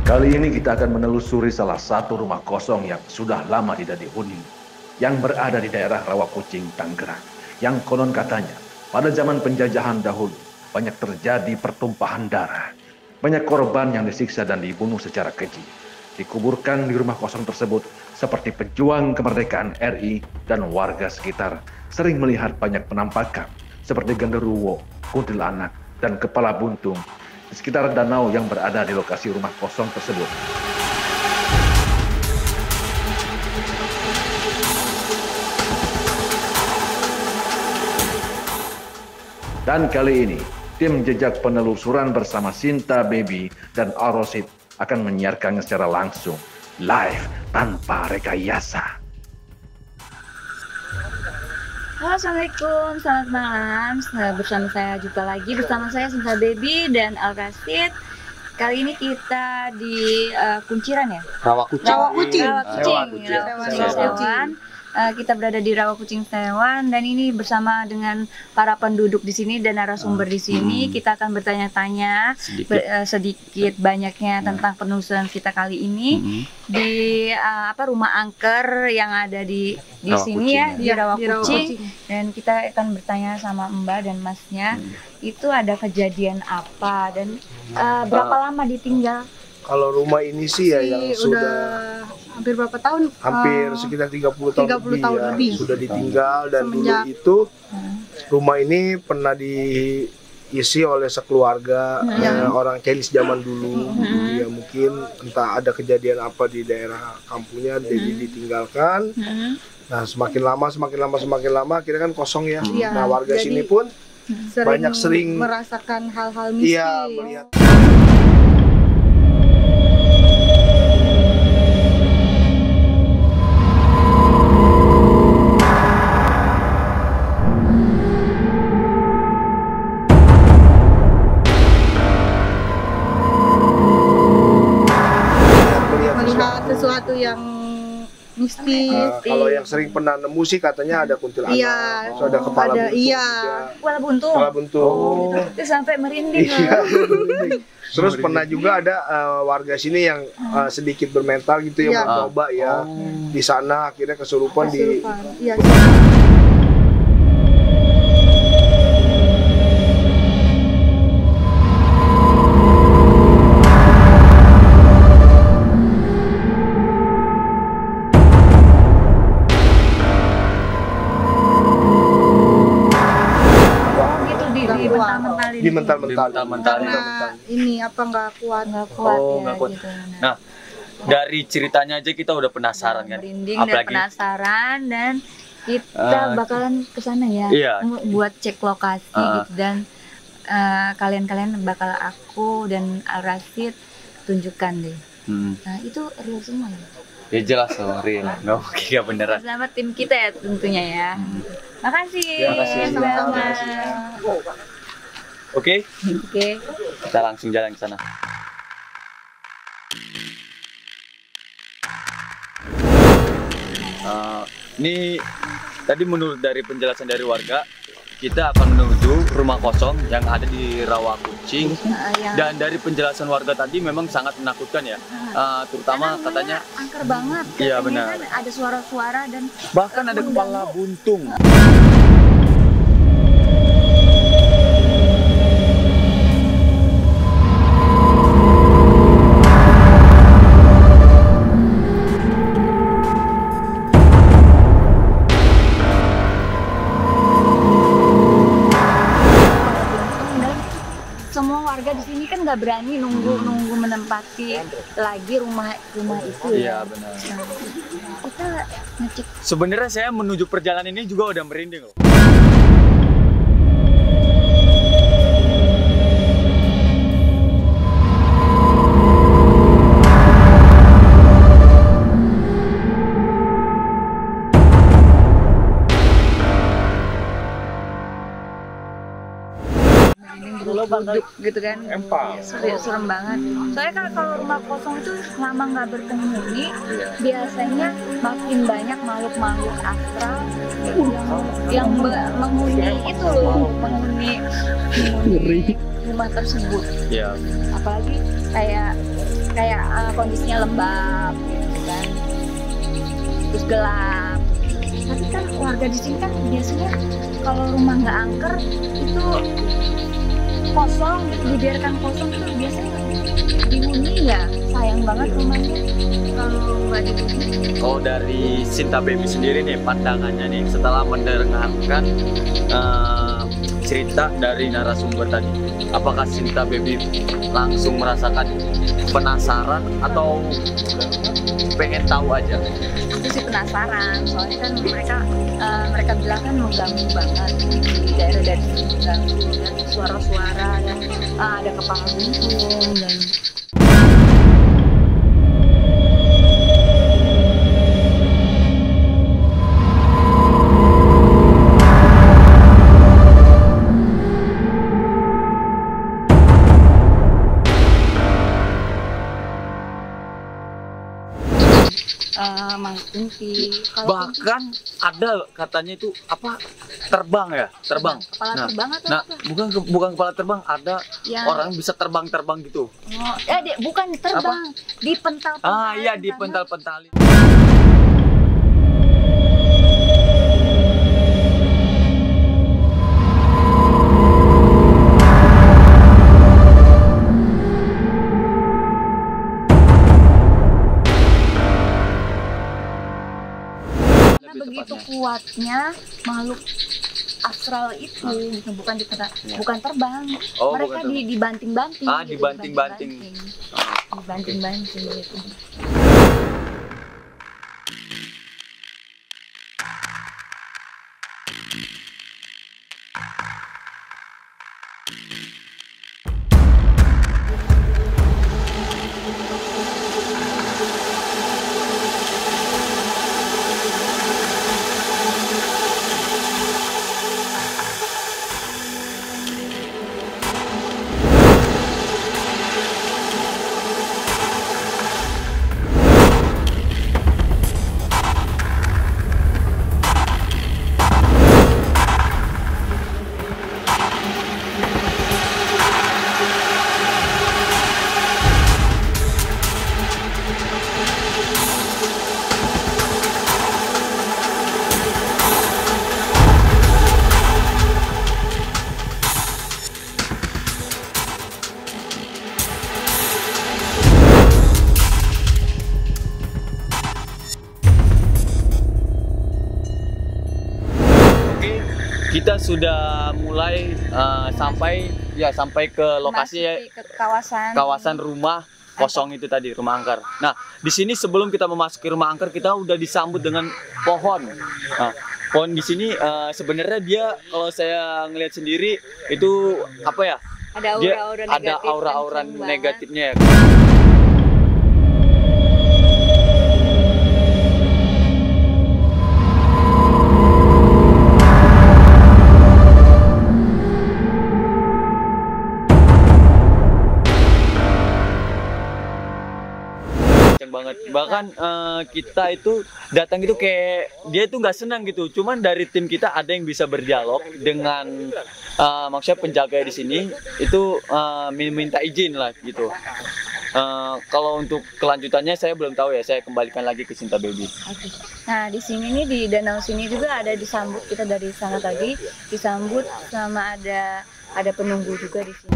Kali ini kita akan menelusuri salah satu rumah kosong yang sudah lama tidak dihuni, yang berada di daerah Rawakucing, Tangerang. Yang konon katanya, pada zaman penjajahan dahulu, banyak terjadi pertumpahan darah. Banyak korban yang disiksa dan dibunuh secara keji. Dikuburkan di rumah kosong tersebut seperti pejuang kemerdekaan RI dan warga sekitar sering melihat banyak penampakan seperti genderuwo, kuntilanak, dan kepala buntung di sekitar danau yang berada di lokasi rumah kosong tersebut. Dan kali ini, tim jejak penelusuran bersama Sinta Baby dan Arosid akan menyiarkannya secara langsung, live, tanpa rekayasa. Halo, assalamualaikum, selamat malam. Bersama saya juga lagi, bersama saya Sinta Baby dan Al-Rasid. Kali ini kita di Kunciran ya? Rawakucing. Sewan. Kita berada di Rawakucing Sewan dan ini bersama dengan para penduduk di sini dan narasumber di sini. Kita akan bertanya-tanya sedikit banyaknya tentang penelusuran kita kali ini di rumah angker yang ada di sini ya, di Rawakucing. Dan kita akan bertanya sama Mbak dan Masnya, itu ada kejadian apa dan berapa lama ditinggal? Kalau rumah ini sih ya yang sudah hampir berapa tahun? Hampir sekitar 30 tahun lebih sudah ditinggal. Dan semenjak dulu itu rumah ini pernah diisi oleh sekeluarga orang Chinese zaman dulu. Ya mungkin entah ada kejadian apa di daerah kampungnya jadi ditinggalkan. Nah semakin lama akhirnya kan kosong ya. Nah warga sini pun sering merasakan hal-hal mistis. Iya, melihat. Sesuatu yang mistis. Kalau yang sering pernah nemu sih katanya ada kuntilanak, ada kepala buntung, kepala buntung. Itu sampai merinding. Terus pernah juga ada warga sini yang sedikit bermental gitu yang mencoba ya di sana akhirnya kesurupan. Dimental. Ini apa nggak kuat Gitu. Nah, dari ceritanya aja kita udah penasaran kan. Merinding dan penasaran dan kita bakalan kesana ya. Buat cek lokasi gitu dan kalian bakal aku dan Al-Rasid tunjukkan deh. Nah, itu real semua ya? Ya jelas dong, real. Nggak mungkin nggak beneran. Bersama tim kita ya tentunya ya. Makasih. Sama-sama. Oke. Kita langsung jalan ke sana. Ini tadi menurut dari penjelasan dari warga, kita akan menuju rumah kosong yang ada di Rawakucing. Dan dari penjelasan warga tadi memang sangat menakutkan ya. Terutama katanya angker banget. Iya benar. Kan ada suara-suara dan bahkan ada kepala buntung. Di sini kan nggak berani nunggu menempati lagi rumah itu ya. Iya benar. Kita ngecek. Sebenarnya saya menuju perjalanan ini juga udah merinding loh. Duduk gitu kan, serem banget. Soalnya kan kalau rumah kosong itu lama nggak berpenghuni, biasanya makin banyak makhluk-makhluk astral yang menghuni itu loh, menghuni rumah tersebut. Iya. Apalagi kayak kayak kondisinya lembab gitu kan, terus gelap. Tapi kan warga di sini kan biasanya kalau rumah nggak angker itu kosong, dibiarkan kosong itu biasanya dihuni ya, sayang banget rumahnya kalau nggak dihuni. Kalau dari Sinta Baby sendiri nih pandangannya nih setelah mendengarkan cerita dari narasumber tadi, apakah Sinta Baby langsung merasakan penasaran atau pengen tahu aja? Aku sih penasaran, soalnya kan mereka bilang kan mengganggu banget di daerah dari sini, mengganggu dan suara-suara dan ada kepala buntung dan kunti. Bahkan ada katanya itu apa, terbang ya, terbang. Kepala terbang atau nah, apa? bukan kepala terbang, ada Ya. orang bisa terbang gitu. Oh, bukan terbang, dipental-pentalin. Ah iya, dipental-pentalin. Begitu kuatnya makhluk astral itu gitu, bukan terbang. Oh, mereka bukan terbang. dibanting-banting. Ah, gitu, dibanting-banting. Dibanting-banting gitu. Kita sudah mulai sampai ke lokasi Memasuki ke kawasan rumah kosong itu tadi, rumah angker. Nah, di sini sebelum kita memasuki rumah angker, kita udah disambut dengan pohon. Nah, pohon di sini sebenarnya dia, kalau saya ngelihat sendiri itu apa ya? ada aura-aura negatifnya ya. Banget, bahkan kita itu datang itu kayak dia itu nggak senang gitu, cuman dari tim kita ada yang bisa berdialog dengan maksudnya penjaga di sini itu minta izin lah gitu. Kalau untuk kelanjutannya saya belum tahu ya, saya kembalikan lagi ke Sinta Baby. Okay. Nah, di sini nih, di danau sini juga ada disambut, kita dari sana tadi disambut sama ada penunggu juga di sini.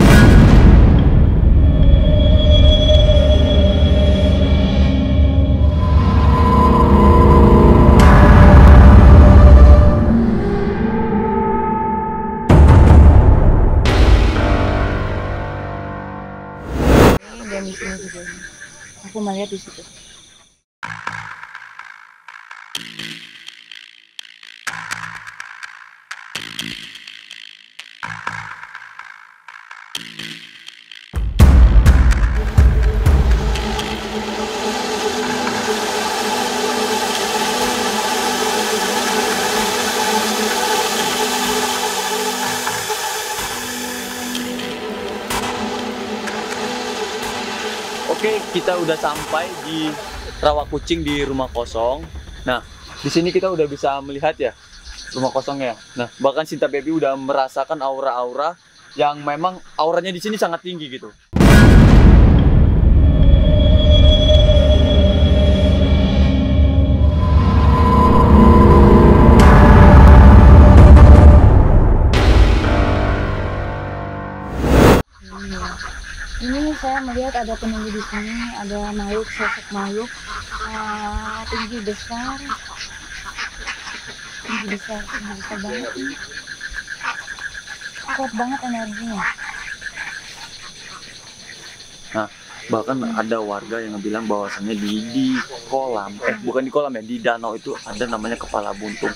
Dan di sini juga, aku melihat di situ. Oke, kita udah sampai di rawa kucing di rumah kosong. Nah, di sini kita udah bisa melihat ya rumah kosongnya. Nah, bahkan Sinta Baby udah merasakan aura-aura yang memang auranya di sini sangat tinggi gitu. Ini saya melihat ada penunggu di sini, ada makhluk, sosok makhluk tinggi besar banget. Kuat banget energinya. Nah, bahkan ada warga yang bilang bahwasannya di kolam, bukan di kolam ya, di danau itu ada namanya kepala buntung.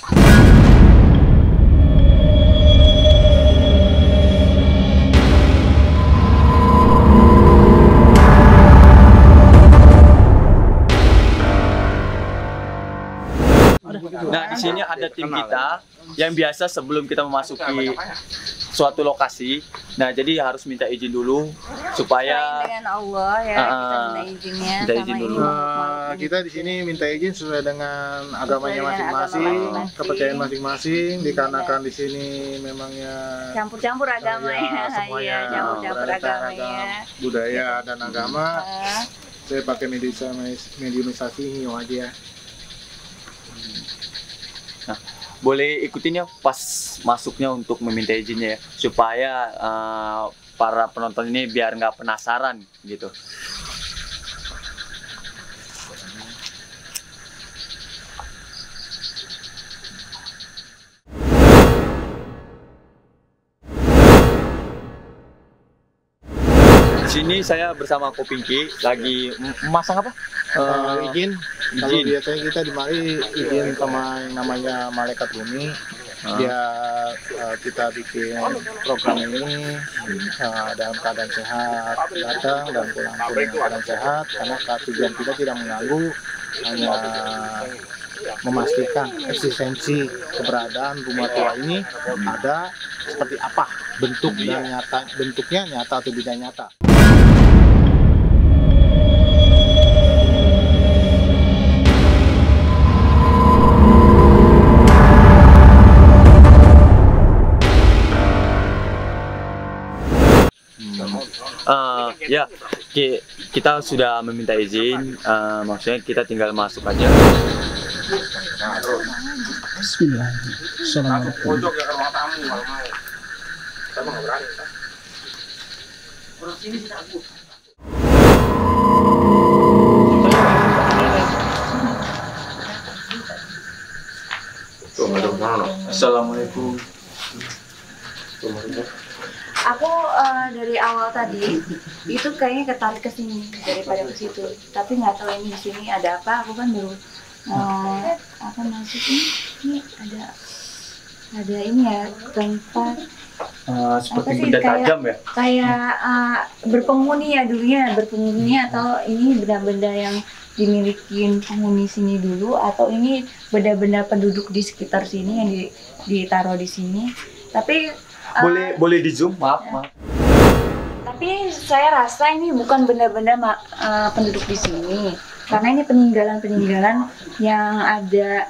Nah, di sini ada tim kita yang biasa sebelum kita memasuki suatu lokasi. Nah, jadi harus minta izin dulu supaya dengan Allah ya, kita minta izinnya. Minta izin dulu. Kita di sini minta izin sesuai dengan agamanya masing-masing, kepercayaan masing-masing. Dikarenakan di sini memangnya campur-campur agama ya, semuanya iya, campur-campur agama ya. Budaya dan agama. Saya pakai mediumisasi hiu aja. Nah, boleh ikutin ya pas masuknya untuk meminta izinnya ya, supaya para penonton ini biar nggak penasaran gitu. Di sini saya bersama Ko Pinky lagi memasang apa? Izin. Kalau biasanya kita dimari izin sama yang namanya malaikat bumi. Biar kita bikin program ini dalam keadaan sehat, datang dan pulang dalam keadaan sehat, karena tujuan kita tidak mengganggu, hanya memastikan eksistensi keberadaan rumah tua ini ada seperti apa bentuknya nyata atau tidak nyata. Ya, kita sudah meminta izin, maksudnya kita tinggal masuk aja. Bismillah. Assalamualaikum. Assalamualaikum. Aku dari awal tadi itu kayaknya ketarik ke sini daripada ke situ, tapi nggak tahu ini di sini ada apa. Aku kan baru apa masuk ini ada ini ya, tempat Seperti apa sih, benda tajam ya? kayak berpenghuni ya dulunya, berpenghuni, atau ini benda-benda yang dimiliki penghuni sini dulu, atau ini benda-benda penduduk di sekitar sini yang ditaruh di sini. Tapi Boleh di zoom, maaf. tapi saya rasa ini bukan benda-benda penduduk di sini, karena ini peninggalan yang ada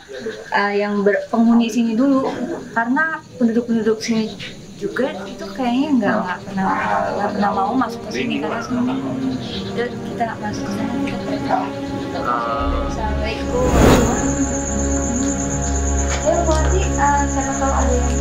yang berpenghuni sini dulu. Karena penduduk sini juga itu kayaknya nggak pernah mau masuk ke sini, karena sini udah kita masuk ke sana kita. Assalamualaikum. Ya berarti karena kalau ada yang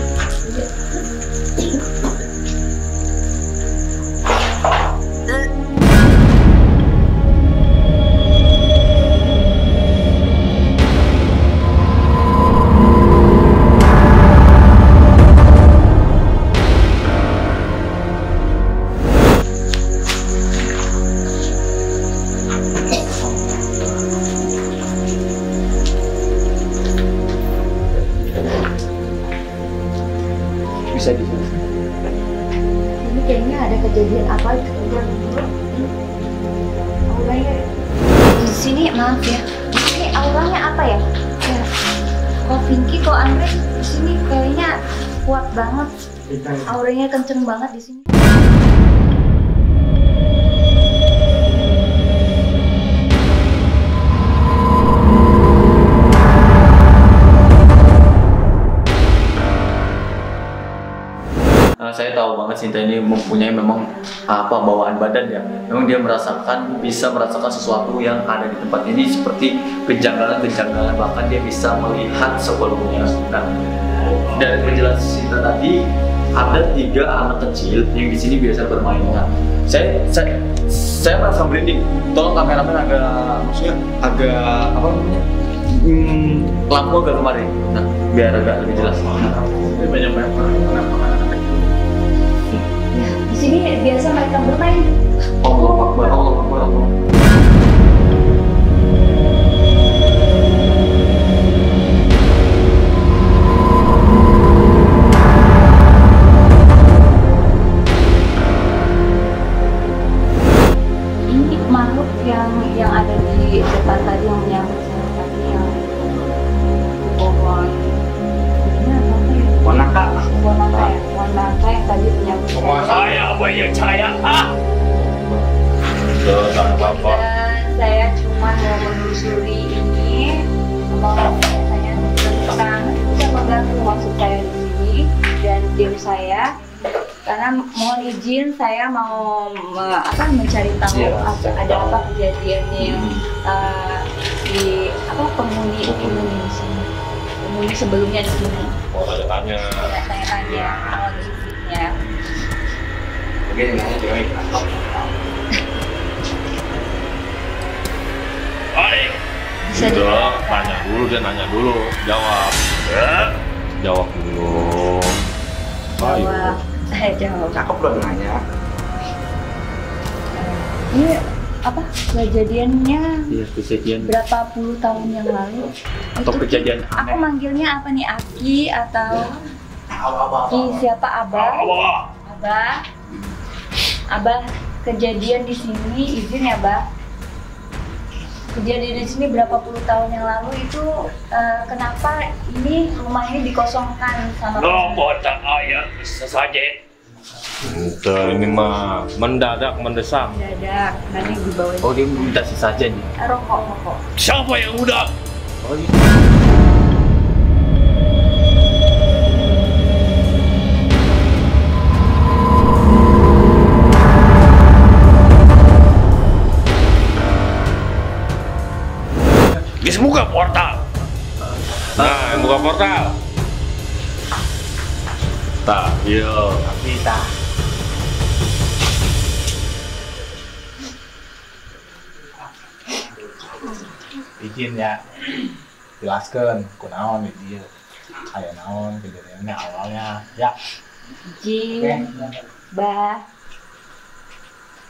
Bisa di ini kayaknya ada kejadian apa dulu. Auranya di sini, maaf ya, ini auranya apa ya? Ya, kok Pinky, kok Andre di sini kayaknya kuat banget, auranya kenceng banget di sini. Saya tahu banget Sinta ini mempunyai memang bawaan badan ya. Memang dia bisa merasakan sesuatu yang ada di tempat ini, seperti kejanggalan-kejanggalan, bahkan dia bisa melihat sebelumnya. Nah, dari penjelasan Sinta tadi, ada 3 anak kecil yang di sini biasa bermain. Nah, saya merasa merinding. Tolong kameramen agak apa namanya? Lampu agak kemarin. Nah, biar agak lebih jelas. Ini banyak anak kecil. Ya, di sini biasa mereka bermain. Allah Akbar, Allah Akbar, Allah. Ini makhluk yang ada di depan tadi yang menyambut saya tadi yang pohon. Ini apa ya? Wanaka. Wanaka yang tadi menyambut saya. Apa yang saya? Dan saya cuma mau menelusuri ini, mau tanya tentang bisa mengganggu maksud saya di sini dan tim saya. Karena mohon izin saya mau mencari tahu ada apa kejadiannya yang di penghuni di sini, penghuni sebelumnya di sini. Oh, tanya. Tanya mohon izinnya. Mungkin nanya cewek. Baik. Bisa Tanya dulu, dia nanya dulu, jawab. Jawab dulu. jawab. Saya jawab. Cakep loh nanya. Ini apa kejadiannya? Iya, kejadian. Berapa puluh tahun yang lalu? Atau kejadian Aku aneh. manggilnya apa nih, Aki atau Ki siapa? Abah? Abah, kejadian di sini izin ya, Bah. Kejadian di sini berapa puluh tahun yang lalu itu kenapa ini rumah ini dikosongkan sama tak ayah bisa saja. Ini mah mendadak mendesak. mendadak karena yang dibawa Oh, dia minta sesajen. rokok. Siapa yang udah? Oh, iya. Bisa buka portal. Nah, yang buka portal. Tak, iya. Kita. Izin ya, jelaskan kunaon dia aya naon kejadiannya awalnya ya. Izin, Bah.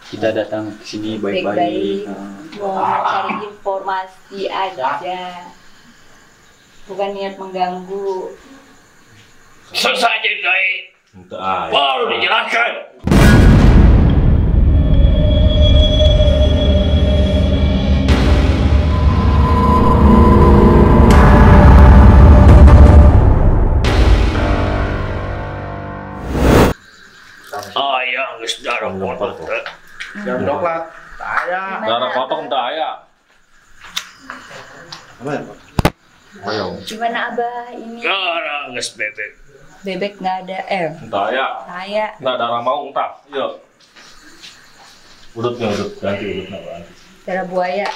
Kita datang ke sini baik-baik. Mau cari informasi aja, bukan niat mengganggu. Sesajen baik. Baru dijelaskan. Ayah geus darah kotor. Jam coklat. Saya. Darah kotor entah ayah. Apa ya, Pak? Ayo. Gimana Abah ini? Darah geus bebek. Bebek nggak ada, Entah ayah. saya. Enggak darah mau entah. Yuk. Udutnya udut ganti ganti. Darah buaya.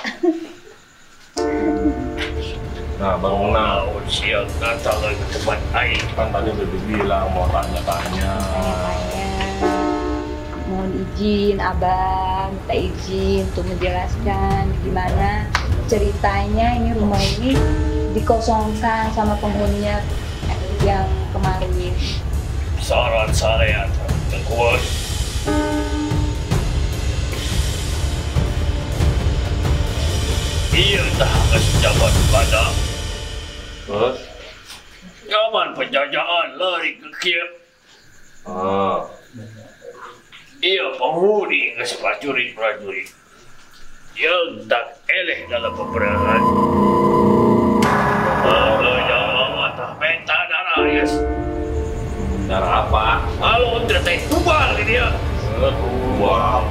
Nah, bangun nah. Siang datang lagi ke tempat air. Kan tadi udah dibilang mau tanya-tanya. Mohon izin Abang, minta izin untuk menjelaskan gimana ceritanya ini rumah ini dikosongkan sama penghuninya yang kemarin. Saran saya kuat. Iya dah jabat pada. Terus? Zaman penjajahan lari ke Kiev. Ia penghuni ke prajurit-prajurit yang tak eleh dalam peperangan. Jangan mata peta darah, yes. Darah apa? Kalau tertai tumbal dia. Tumbal.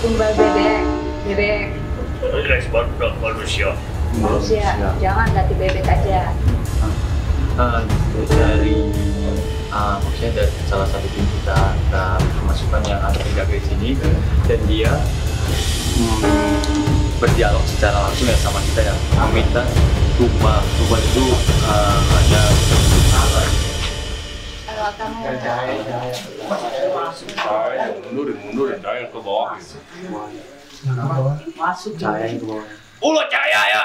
Tumbal bebek Guys, baru manusia. manusia. Jangan ganti bebek aja. Dari maksudnya dari salah satu tim kita pemasukan yang ada penjaga di sini dan dia berdialog secara langsung ya sama kita yang meminta tumbal itu ada doakanmu. Saya mundur saya ke bawah. Masuk cahaya ke bawah. Ulo cahaya ya.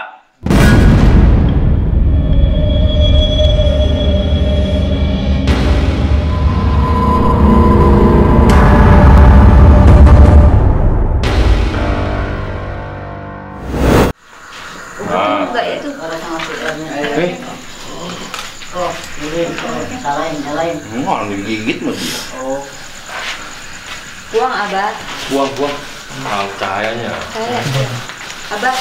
Enggak itu. Salahin. Mau digigit mah dia. Buang Abah. Buang. Cahayanya. Saya. Abah.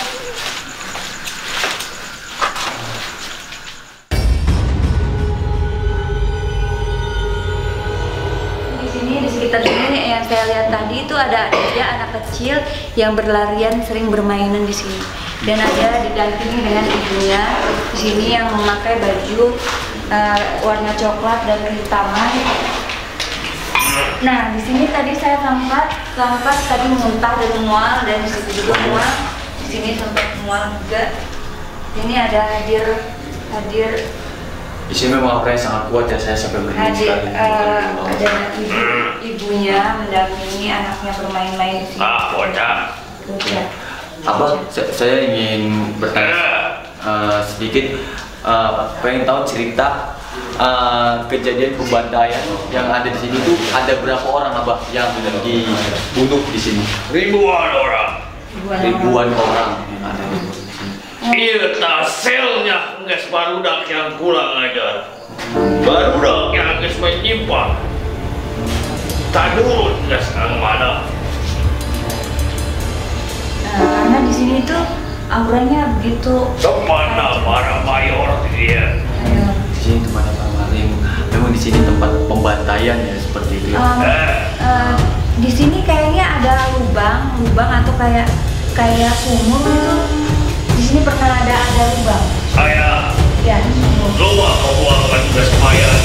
Di sekitar sini yang saya lihat tadi itu ada aja anak kecil yang berlarian sering bermainan di sini, dan ada didampingi dengan ibunya di sini yang memakai baju warna coklat dan kehitaman. Nah, di sini tadi saya sempat tadi muntah dan mual, dan di situ juga mual. Di sini sempat mual juga. Ini ada hadir. Di sini memang auranya sangat kuat ya, saya sampai merinding sekali. Ada ibunya mendampingi anaknya bermain-main di sini. Bocah. Abah, saya ingin bertanya sedikit, pengen tahu cerita kejadian pembantaian yang ada di sini itu ada berapa orang Abah yang dibunuh di sini? Ribuan orang. Ribuan orang yang ada di sini. Iya, selnya nges barudak yang kurang ajar. Barudak yang nges menyimpang. Tak nurut nges ang mana. Karena di sini tuh auranya begitu. Kemana para mayor dia? Di sini tempatnya para maling. Memang di sini tempat pembantaian ya seperti itu. Di sini kayaknya ada lubang atau kayak sumur gitu. Di sini pernah ada lubang. Saya Ya, sumur. luar pembuangan bekas mayat.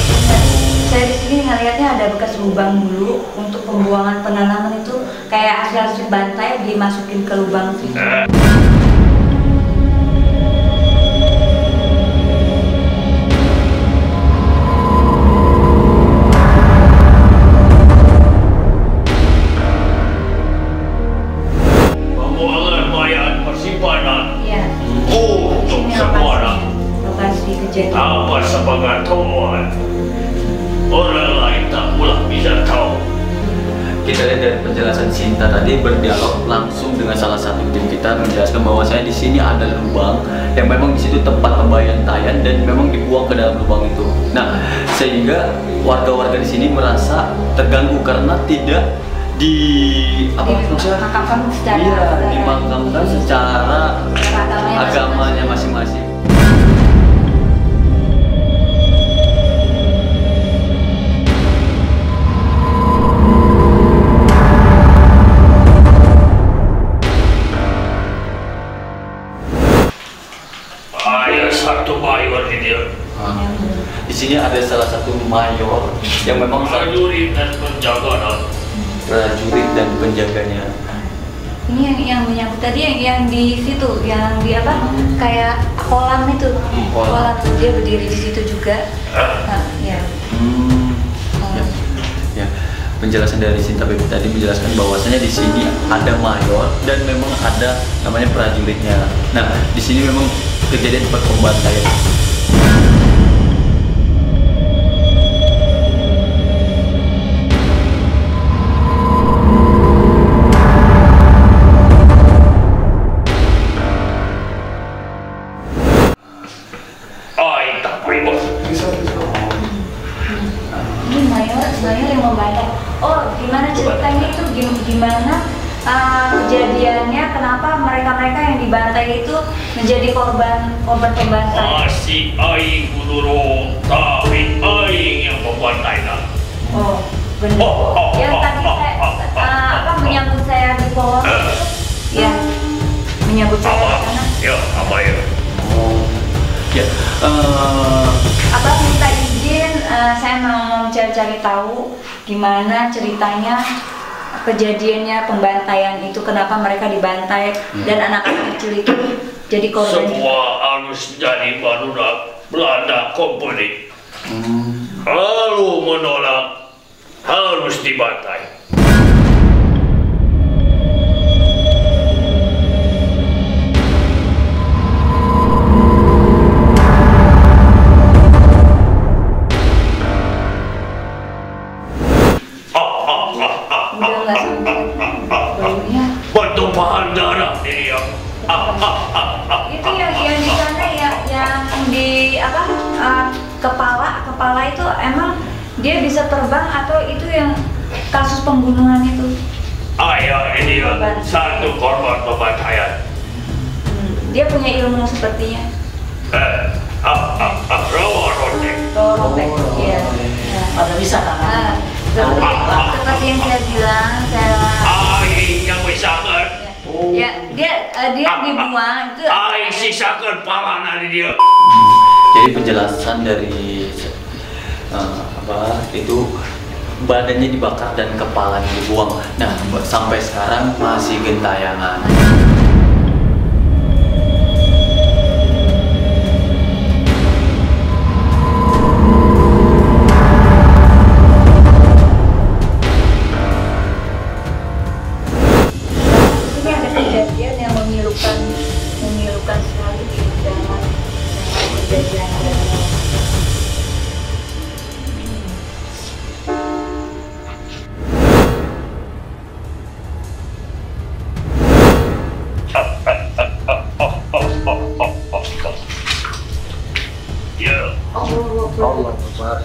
Saya di sini ngelihatnya ada bekas lubang dulu untuk pembuangan penanaman itu, kayak hasil bantai dimasukin ke lubang situ. Pembuangan mayat persimpanan. Iya. Untuk Ini semua orang. lokasi kejadian. Apa sepengetahuan? Orang lain tak pula bisa tahu. Kita lihat dari penjelasan Sinta tadi berdialog langsung dengan salah satu tim kita menjelaskan bahwasanya di sini ada lubang yang memang di situ tempat pembantaian dan memang dibuang ke dalam lubang itu. Nah, sehingga warga-warga di sini merasa terganggu karena tidak dimakamkan secara dimakamkan secara agamanya masing-masing. Ada satu mayor di dia. Di sini ada salah satu mayor yang memang Prajurit dan penjaganya. Ini yang menyangkut tadi yang di situ, yang di apa? Kayak kolam itu. Kolam dia berdiri di situ juga. Ya. Ya. Penjelasan dari Sinta Baby tadi menjelaskan bahwasanya di sini ada mayor dan memang ada namanya prajuritnya. Nah, di sini memang kejadian tempat pembantaian. Ini mayor yang membantai. Oh, gimana ceritanya itu? Gimana kejadiannya? Kenapa mereka yang dibantai itu menjadi korban pembantai? Masih aing guduru, tapi aing yang membantai. Oh, benar. Yang tadi saya menyambut saya di pohon itu, ya, menyambut saya di sana. Ya, apa ya? Ya, Abah minta izin, saya mau cari tahu gimana ceritanya kejadiannya pembantaian itu, kenapa mereka dibantai dan anak-anak kecil itu jadi korban. Semua harus jadi barudak Belanda Company. Lalu menolak harus dibantai. Udah nggak sampai baunya. Pertumpahan darah dia. Itu yang di sana ya, yang di apa kepala itu emang dia bisa terbang atau itu yang kasus pembunuhan itu? Ayah ini satu korban pembantaian. Dia punya ilmu sepertinya. Rawa rotek. Robek, iya. Ada bisa kan? Seperti yang saya bilang, Yang misalkan. ya dia dibuang itu. Sisakan panganan dia. Jadi penjelasan dari itu badannya dibakar dan kepalanya dibuang. Nah, sampai sekarang masih gentayangan. Ini ada kejadian yang memilukan sekali di dalam kejadian. Ya. Allah Akbar.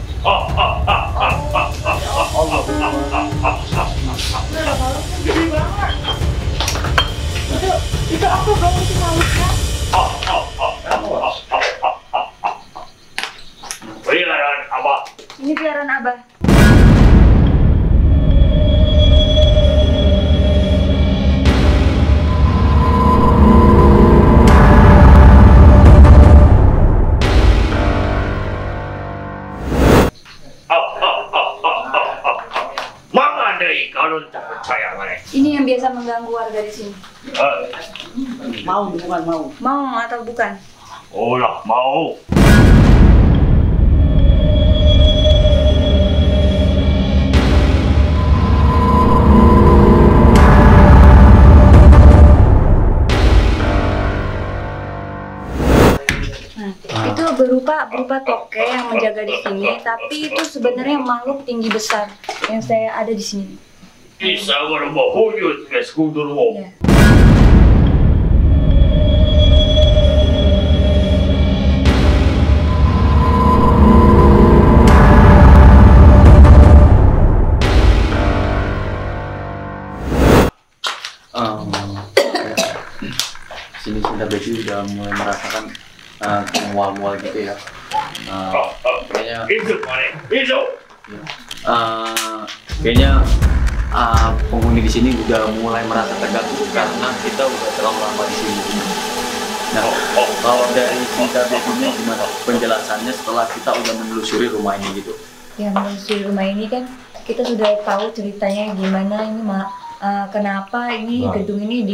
Itu apa bang itu malusnya? Peliharaan Abah. Ini peliharaan Abah. Mana deh kalau tak percaya mana? Ini yang biasa mengganggu warga di sini. Mau bukan mau. Mau atau bukan? Oh lah mau. Itu berupa toke yang menjaga di sini, tapi itu sebenarnya makhluk tinggi besar yang saya ada di sini. Bisa berubah wujud ke sekutu. Ya. Sini Cinta Beju udah mulai merasakan mual-mual gitu ya. Kayaknya kayaknya penghuni di sini udah mulai merasa terganggu karena kita udah terlalu lama di sini. Nah, kalau dari Cinta Bejunya gimana penjelasannya setelah kita udah menelusuri rumah ini gitu? Ya, menelusuri rumah ini kan kita sudah tahu ceritanya gimana ini kenapa ini gedung ini di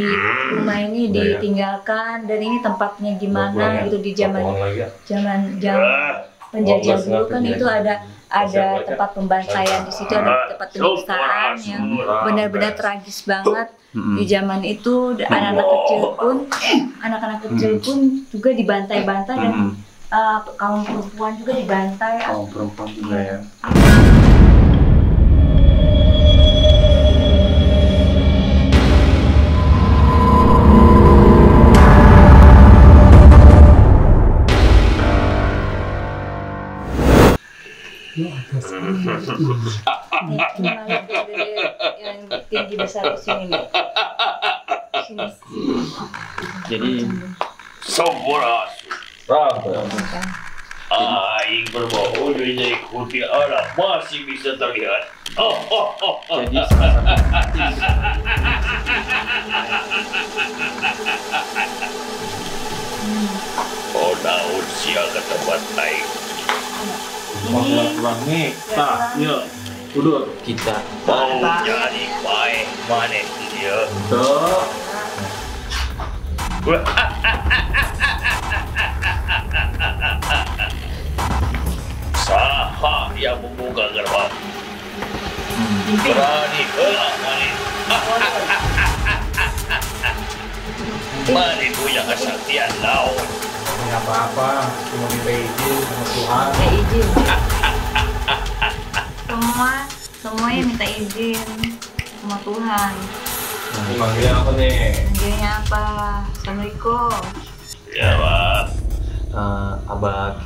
rumah ini ditinggalkan dan ini tempatnya gimana gitu di zaman penjajah dulu kan itu ada tempat pembantaian di situ, ada tempat penyiksaan yang benar-benar tragis banget di zaman itu. Anak-anak kecil pun juga dibantai-bantai dan kaum perempuan juga dibantai. Kaum perempuan juga ya. Yang tinggi besar di sini nih. Jadi Sampurasun. Aing berbau dunia ikuti arah masih bisa terlihat. jadi Oh daun siaga tempat naik. Pulang nih, yuk, duduk kita Mau jadi baik mana dia? tuh. Sah hak yang membuka gerbang. Berani gelap Malik. Malik punya kesaktian laut. Nggak apa-apa, cuma minta izin sama Tuhan. Ya izin. Semuanya minta izin sama Tuhan. Manggilnya apa nih? Manggilnya apa? Assalamualaikum. Ya, Pak. Abah,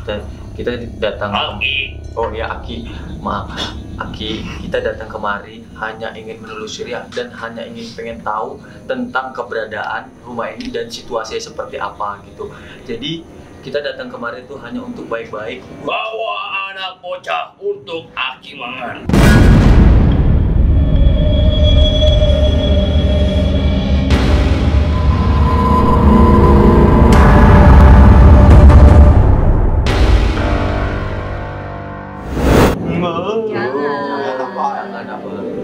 kita datang. Aki. Oh ya, Aki. Maaf, Aki. Kita datang kemari hanya ingin menelusuri dan hanya ingin pengen tahu tentang keberadaan rumah ini dan situasinya seperti apa gitu. Jadi kita datang kemari itu hanya untuk baik-baik. Bawa anak bocah untuk Aki mangan.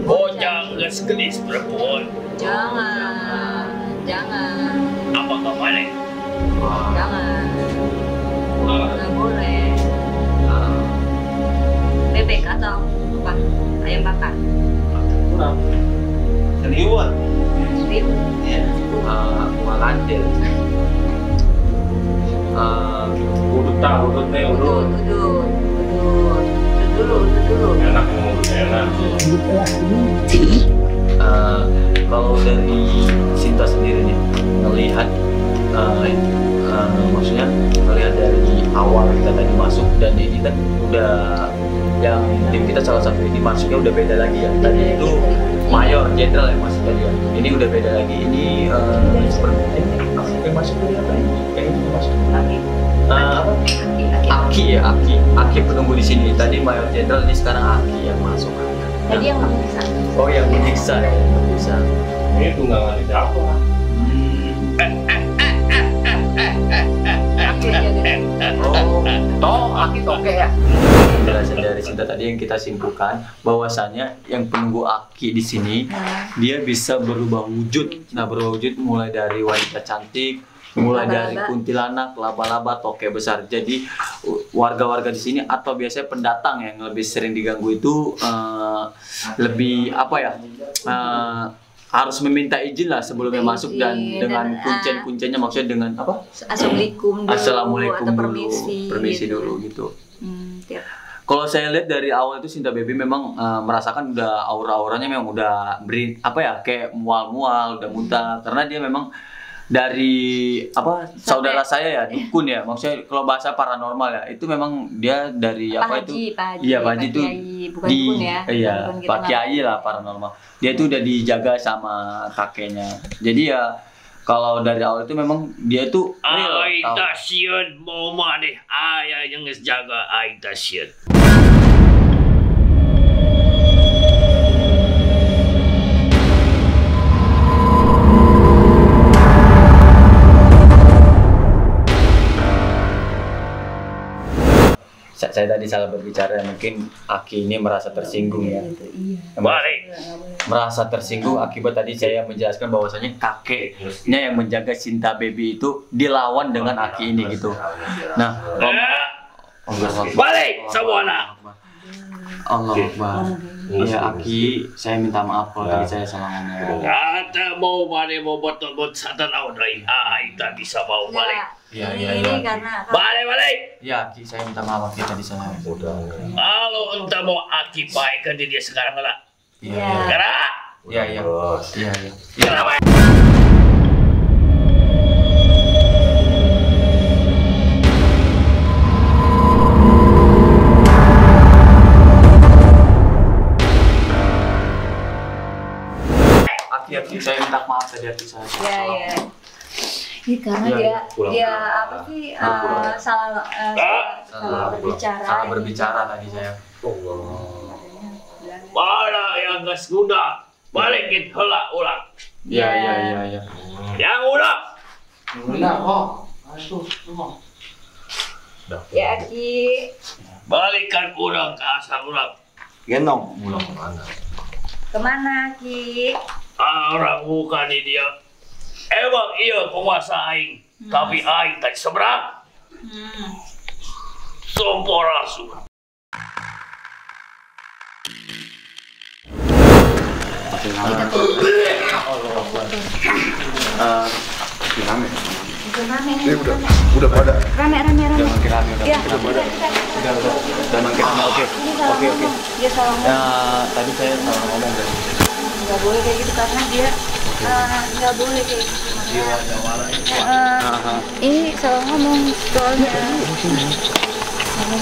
Bocah nggak segelis perempuan. Jangan. Apa kemana? Jangan. Nggak boleh. Bebek atau apa? Ayam bakar. Seliwat. Iya. Malandil. Udut nih, udut. Dulu. Enak mau enak. Kalau dari Sinta sendiri nih melihat maksudnya melihat dari awal kita tadi masuk dan ini kan udah yang tim kita salah satu ini masuknya udah beda lagi ya. Tadi itu mayor jenderal yang masuk tadi ya. Ini udah beda lagi. Ini seperti yang masuk tadi apa ini? Yang itu masuk Aki ya, Aki penunggu di sini. Tadi mayor jenderal, ini sekarang Aki yang masuk. Tadi yang menyiksa. Oh, yang menyiksa ya, yang menyiksa. Ini tunggangan di siapa? Aki toke ya. Penjelasan dari Sinta tadi yang kita simpulkan bahwasanya yang penunggu Aki di sini dia bisa berubah wujud. Nah, berubah wujud mulai dari wanita cantik, mulai dari kuntilanak, laba-laba, toke besar. Jadi warga-warga di sini atau biasanya pendatang yang lebih sering diganggu itu lebih apa ya? Harus meminta izin lah sebelumnya masuk dan dengan kuncen-kuncennya, maksudnya dengan apa? Assalamualaikum dulu, permisi dulu gitu. Kalau saya lihat dari awal itu Sinta Baby memang merasakan udah aura-auranya memang udah beri apa ya, kayak mual-mual, udah muntah karena dia memang dari apa saudara saya ya, dukun ya, maksudnya kalau bahasa paranormal ya, itu memang dia dari apa itu, iya Pak Haji itu di iya Pak Kiai lah paranormal, dia itu udah dijaga sama kakeknya, jadi ya kalau dari awal itu memang dia itu real. Aita sieun mau maneh aya yang geus jaga aita sieun. Saya tadi salah berbicara, mungkin Aki ini merasa tersinggung ya. Balik. Merasa tersinggung akibat tadi saya menjelaskan bahwasanya kakeknya yang menjaga Sinta Baby itu dilawan dengan Aki ini gitu. Nah, balik semuanya. Allah Akbar. Ya Aki, saya minta maaf kalau tadi saya salah ngomong. Kata mau balik mau bot satan audai. Aita bisa mau balik. Iya. Karena Balik. Ya Aki, saya minta maaf Aki tadi salah. Kalau entah mau Aki baikkan dia sekarang lah. Iya. Gerak. Iya. Gerak. Aki, saya minta maaf tadi Aki saya. Iya. Karena dia apa sih salah berbicara. Salah berbicara tadi saya. Mana yang geus guna? Balikin heula ulang. Iya. Yang ulang. Udah kok. Ya Aki. Balikan ulang ke asal ulang. Genong ulang kemana? Kemana Ki? Orang bukan dia. Emang iya penguasa aing, tapi aing tak seberang. Sompor langsung. Kita Ini udah pada. Rame. Udah makin rame, Ya, udah makin rame. Oke. Dia salah ngomong. Ya, tadi saya salah ngomong kan. Nggak boleh kayak gitu karena dia nggak boleh kayak gitu. Ini salah ngomong soalnya.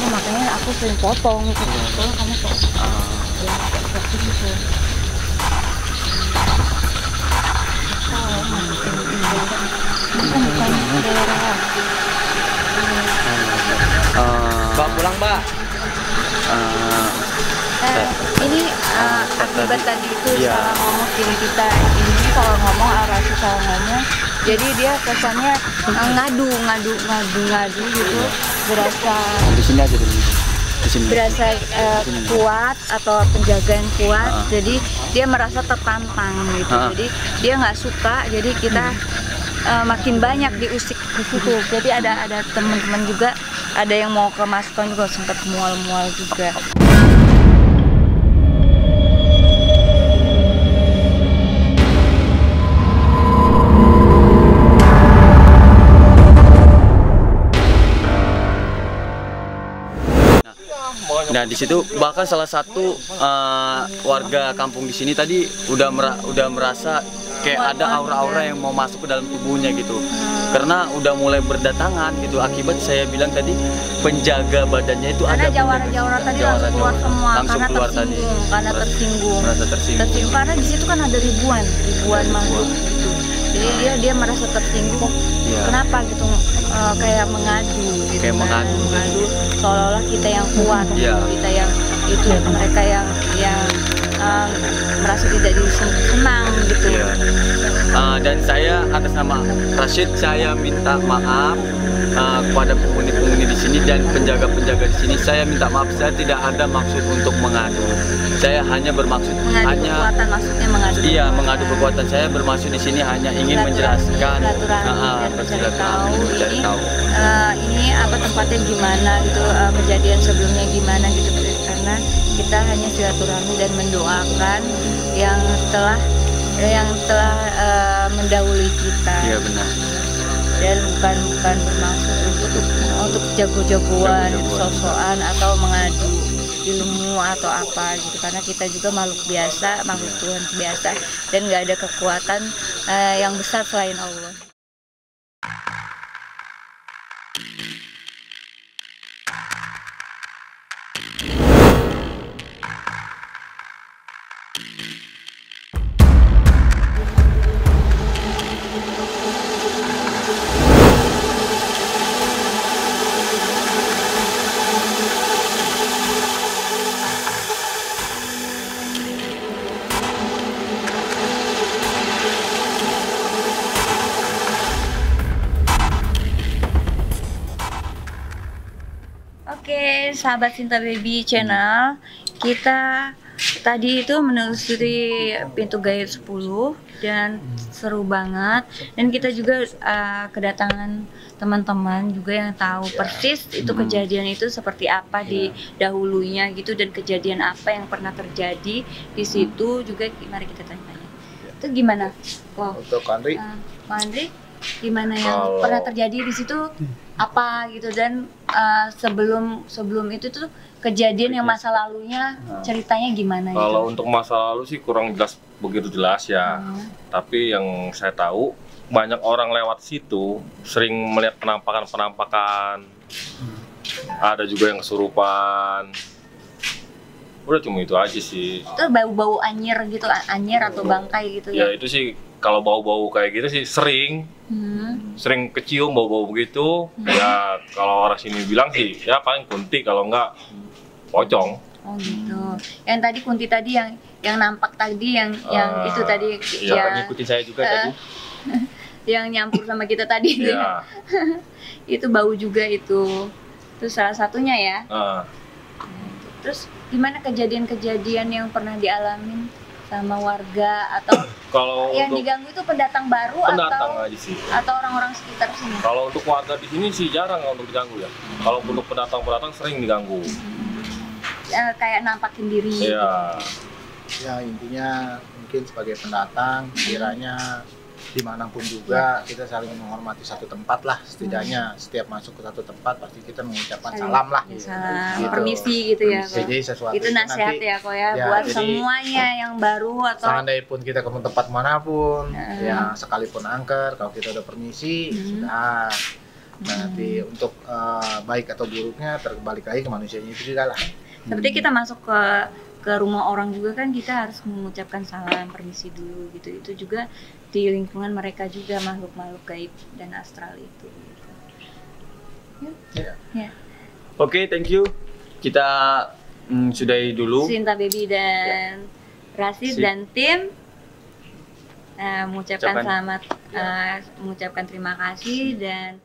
Makanya aku sering potong. Soalnya kamu potong. Ya, seperti itu. Bukan daerah. Mbak pulang, Mbak. Ini akibat tadi itu Iya. salah ngomong tim kita ini kalau ngomong arasi salah ngomong, jadi dia kesannya ngadu gitu, berasa Di sini aja dulu. Di sini. berasa kuat atau penjagaan kuat, jadi dia merasa tertantang gitu, jadi dia nggak suka, jadi kita makin banyak diusik di situ. Jadi ada teman-teman juga, ada yang mau kemasukan juga, sempat mual-mual juga. Nah, di situ bahkan salah satu warga kampung di sini tadi udah merasa kayak ada aura-aura yang mau masuk ke dalam tubuhnya gitu. Karena udah mulai berdatangan gitu. Akibat saya bilang tadi penjaga badannya itu Karena ada jawara-jawara tadi langsung keluar semua, langsung karena keluar tersinggung, karena tersinggung. Merasa tersinggung. Karena di situ kan ada ribuan makhluk gitu. Jadi dia merasa tersinggung. Iya. Kenapa gitu? Kayak mengadu gitu. Kayak kan. mengadu. Seolah-olah kita yang kuat, Iya. kita yang itu, mereka yang merasa tidak senang gitu. Iya. Dan saya atas nama Rashid, saya minta maaf kepada penghuni-penghuni di sini dan penjaga-penjaga di sini. Saya minta maaf, saya tidak ada maksud untuk mengadu. Saya hanya bermaksud Kekuatan, maksudnya mengadu. Iya, mengadu kekuatan. Saya bermaksud di sini hanya ingin menjelaskan, bersilaturahmi, mencari tahu. Ini apa tempatnya gimana gitu, kejadian sebelumnya gimana gitu, karena kita hanya silaturahmi dan mendoakan yang telah mendahului kita. Iya, benar. Dan bukan bermaksud untuk jago-jagoan, sok-sokan atau mengadu ilmu atau apa gitu, karena kita juga makhluk biasa, makhluk Tuhan biasa, dan nggak ada kekuatan yang besar selain Allah. Oke, sahabat Sinta Baby Channel, kita tadi itu menelusuri pintu gaib 10 dan seru banget, dan kita juga kedatangan teman-teman juga yang tahu persis itu kejadian itu seperti apa di dahulunya gitu, dan kejadian apa yang pernah terjadi di situ juga. Mari kita tanya-tanya. Itu gimana? Wow. Untuk Andri, Andri, gimana yang pernah terjadi di situ apa gitu, dan sebelum itu tuh kejadian yang masa lalunya ceritanya gimana gitu? Kalau untuk masa lalu sih kurang jelas, begitu jelas ya. Tapi yang saya tahu banyak orang lewat situ sering melihat penampakan. Ada juga yang kesurupan. Udah cuma itu aja sih. Itu bau-bau anyir gitu, anyir atau bangkai gitu Ya ya? itu sih kalau bau-bau kayak gitu sih sering kecium bau-bau begitu. Ya kalau orang sini bilang sih ya paling kunti, kalau enggak pocong. Oh gitu. Yang tadi kunti tadi yang nampak tadi yang itu tadi Ya, ngikutin saya juga tadi. yang nyampur sama kita tadi itu. Ya. Itu bau juga itu. Itu salah satunya ya. Terus gimana kejadian-kejadian yang pernah dialamin sama warga atau Kalau yang untuk diganggu itu pendatang baru pendatang aja sih. atau orang-orang sekitar sini? Kalau untuk warga di sini sih jarang untuk diganggu ya. Kalau untuk pendatang sering diganggu. Kayak nampakin diri. Iya. Ya intinya mungkin sebagai pendatang, kiranya dimanapun juga kita saling menghormati satu tempat lah, setidaknya setiap masuk ke satu tempat pasti kita mengucapkan salam lah. Salam, Gitu. permisi gitu ya. Kok. Jadi sesuatu Itu nasihat nanti, ya kok ya, buat jadi, semuanya yang baru atau seandainya pun kita ke tempat manapun, ya sekalipun angker, kalau kita udah permisi, sudah. Nanti untuk baik atau buruknya terbalik lagi ke manusianya itu juga lah. seperti kita masuk ke rumah orang juga kan kita harus mengucapkan salam, permisi dulu gitu. Itu juga di lingkungan mereka juga makhluk-makhluk gaib dan astral itu. Gitu. Ya. Oke, thank you. Kita sudahi dulu. Sinta Baby dan Rasid dan tim mengucapkan selamat, mengucapkan terima kasih dan